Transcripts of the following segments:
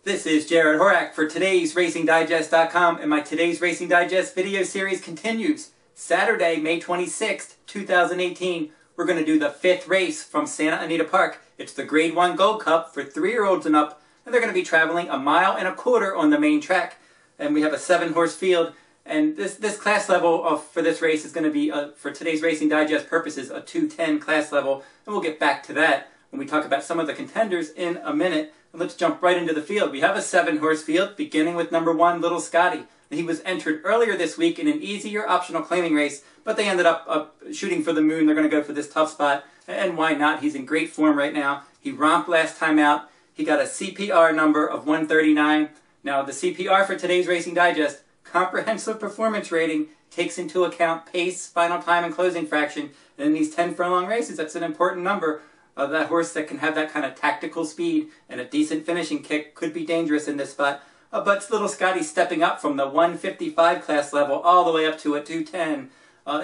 This is Jared Horak for today's RacingDigest.com, and my Today's Racing Digest video series continues. Saturday, May 26th, 2018, we're going to do the 5th race from Santa Anita Park. It's the Grade 1 Gold Cup for 3-year-olds and up, and they're going to be traveling 1.25 miles on the main track. And we have a 7-horse field, and this class level for this race is going to be, for today's Racing Digest purposes, a 210 class level, and we'll get back to that when we talk about some of the contenders in a minute. And let's jump right into the field. We have a 7-horse field, beginning with number 1, Little Scotty. He was entered earlier this week in an easier optional claiming race, but they ended up shooting for the moon. They're going to go for this tough spot, and why not? He's in great form right now. He romped last time out. He got a CPR number of 139. Now, the CPR for today's Racing Digest, comprehensive performance rating, takes into account pace, final time, and closing fraction. And in these 10 furlong races, that's an important number. That horse that can have that kind of tactical speed and a decent finishing kick could be dangerous in this spot. But Little Scotty stepping up from the 155 class level all the way up to a 210.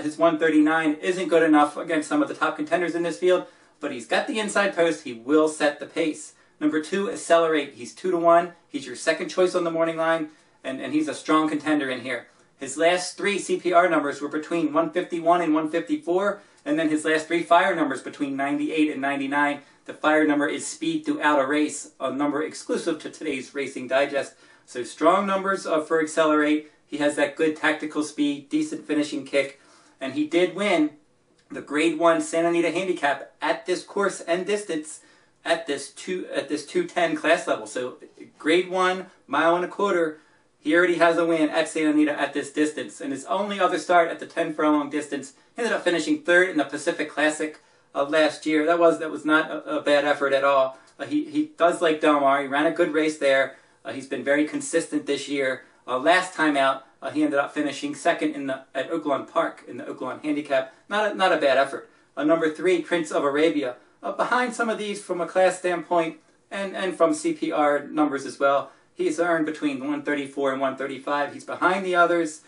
His 139 isn't good enough against some of the top contenders in this field, but he's got the inside post. He will set the pace. Number 2, Accelerate. He's 2-1. He's your second choice on the morning line, and he's a strong contender in here. His last 3 CPR numbers were between 151 and 154, and then his last 3 fire numbers between 98 and 99. The fire number is speed throughout a race, a number exclusive to today's Racing Digest. So strong numbers for Accelerate. He has that good tactical speed, decent finishing kick, and he did win the Grade 1 Santa Anita Handicap at this course and distance at this 210 class level. So Grade 1, 1.25 miles. He already has a win at Santa Anita at this distance, and his only other start at the 10 furlong distance, he ended up finishing 3rd in the Pacific Classic last year. That was not a bad effort at all. He does like Del Mar. He ran a good race there. He's been very consistent this year. Last time out, he ended up finishing 2nd at Oaklawn Park in the Oaklawn Handicap. Not a bad effort. Number 3, Prince of Arabia. Behind some of these from a class standpoint and from CPR numbers as well. He's earned between 134 and 135. He's behind the others.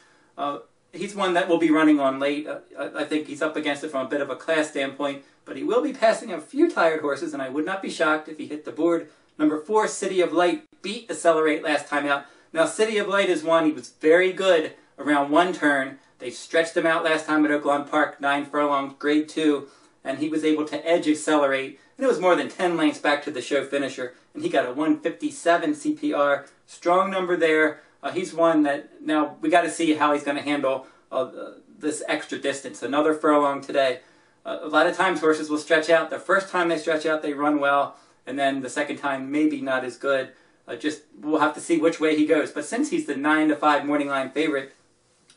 He's one that will be running on late. I think he's up against it from a bit of a class standpoint, but he will be passing a few tired horses, and I would not be shocked if he hit the board. Number 4, City of Light, beat Accelerate last time out. Now, City of Light is one. He was very good around 1 turn. They stretched him out last time at Oaklawn Park, 9 furlongs, Grade 2, and he was able to edge Accelerate. And it was more than 10 lengths back to the show finisher, and he got a 157 CPR. Strong number there. He's one that now we got to see how he's going to handle this extra distance. Another furlong today. A lot of times horses will stretch out. The first time they stretch out, they run well, and then the second time maybe not as good. We'll have to see which way he goes. But since he's the 9-5 morning line favorite,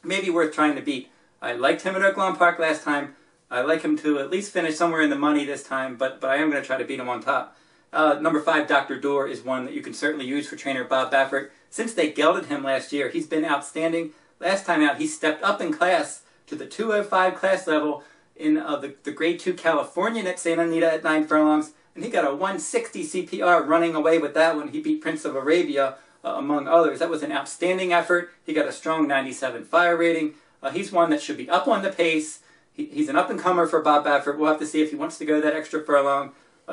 maybe worth trying to beat. I liked him at Oaklawn Park last time. I like him to at least finish somewhere in the money this time, but I am going to try to beat him on top. Number 5, Dr. Dorr, is one that you can certainly use for trainer Bob Baffert. Since they gelded him last year, he's been outstanding. Last time out, he stepped up in class to the 205 class level in the Grade 2 Californian at Santa Anita at 9 furlongs, and he got a 160 CPR running away with that one. He beat Prince of Arabia, among others. That was an outstanding effort. He got a strong 97 fire rating. He's one that should be up on the pace. He's an up-and-comer for Bob Baffert. We'll have to see if he wants to go that extra furlong.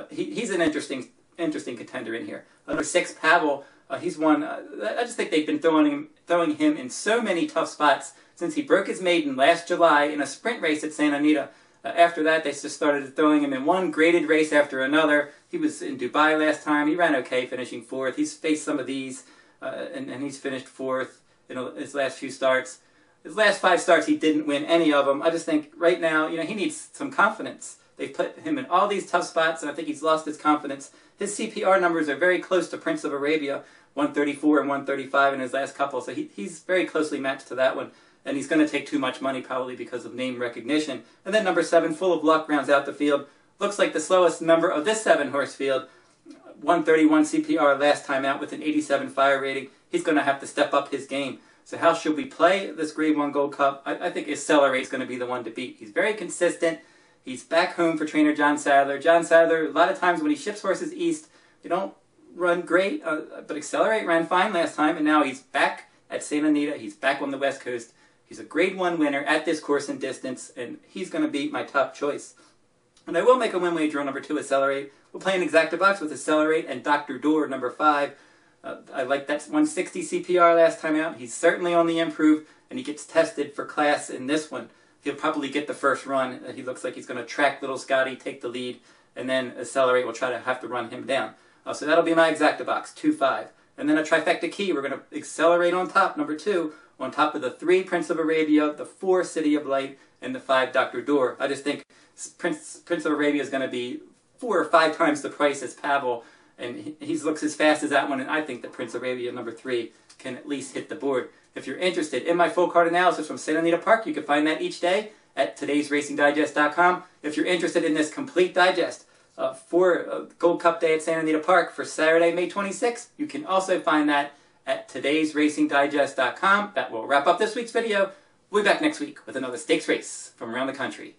He's an interesting contender in here. Number 6, Pavel. He's one. I just think they've been throwing him in so many tough spots since he broke his maiden last July in a sprint race at Santa Anita. After that, they just started throwing him in one graded race after another. He was in Dubai last time. He ran okay, finishing 4th. He's faced some of these, and he's finished 4th in his last few starts. His last 5 starts, he didn't win any of them. I just think right now, he needs some confidence. They've put him in all these tough spots, and I think he's lost his confidence. His CPR numbers are very close to Prince of Arabia, 134 and 135 in his last couple, so he's very closely matched to that one. And he's going to take too much money probably because of name recognition. And then number 7, Full of Luck, rounds out the field. Looks like the slowest member of this 7-horse field. 131 CPR last time out with an 87 fire rating. He's going to have to step up his game. So how should we play this Grade 1 Gold Cup? I think Accelerate is going to be the one to beat. He's very consistent. He's back home for trainer John Sadler. John Sadler, a lot of times when he ships horses east, they don't run great, but Accelerate ran fine last time, and now he's back at Santa Anita. He's back on the West Coast. He's a Grade 1 winner at this course and distance, and he's going to be my top choice. And I will make a win wager on number 2, Accelerate. We'll play an exacta box with Accelerate and Dr. Dorr, number 5. I like that 160 CPR last time out. He's certainly on the improve, and he gets tested for class in this one. He'll probably get the first run. He looks like he's going to track little Scotty, take the lead, and then accelerate. We'll try to have to run him down. So that'll be my exacta box, 2-5. And then a trifecta key. We're going to accelerate on top, number 2, on top of the 3 Prince of Arabia, the 4 City of Light, and the 5 Dr. Dorr. I just think Prince of Arabia is going to be 4 or 5 times the price as Pavel, and he looks as fast as that one, and I think that Prince of Arabia, number 3, can at least hit the board. If you're interested in my full card analysis from Santa Anita Park, you can find that each day at todaysracingdigest.com. If you're interested in this complete digest for Gold Cup Day at Santa Anita Park for Saturday, May 26th, you can also find that at todaysracingdigest.com. That will wrap up this week's video. We'll be back next week with another stakes race from around the country.